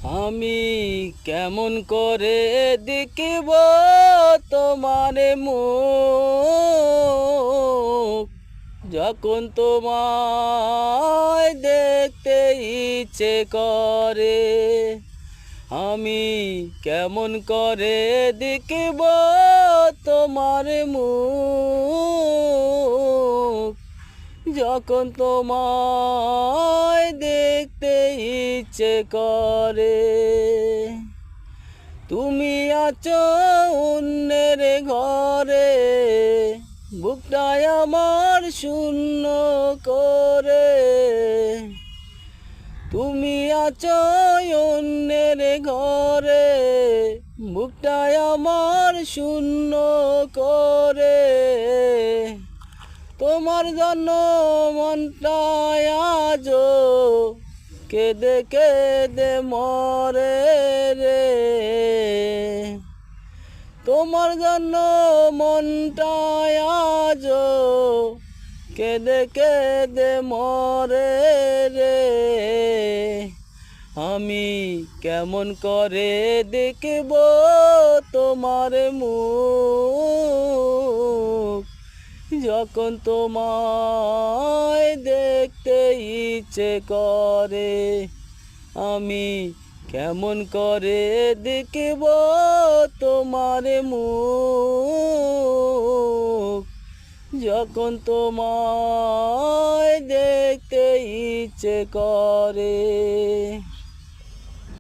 আমি কেমন করে দেখিব তোমারে মুখ, যখন তোমায় দেখতে ইচ্ছে করে। আমি কেমন করে দেখিব তোমার মুখ, যখন তোমায় দেখতে ইচ্ছে করে। তুমি আছো অন্যের ঘরে, বুকটাই আমার শূন্য করে। তুমি আছো অন্যের ঘরে, বুকটাই আমার শূন্য করে। তোমার জন্য মনটাই আজো কেঁদে কেঁদে মরে রে। তোমার জন্য মনটাই আজো কেঁদে কেঁদে মরে রে। আমি কেমন করে দেখব তোমার মুখ, যখন তোমায় দেখতে ইচ্ছে করে। আমি কেমন করে দেখব তোমার মুখ, যখন তোমায় দেখতে ইচ্ছে করে।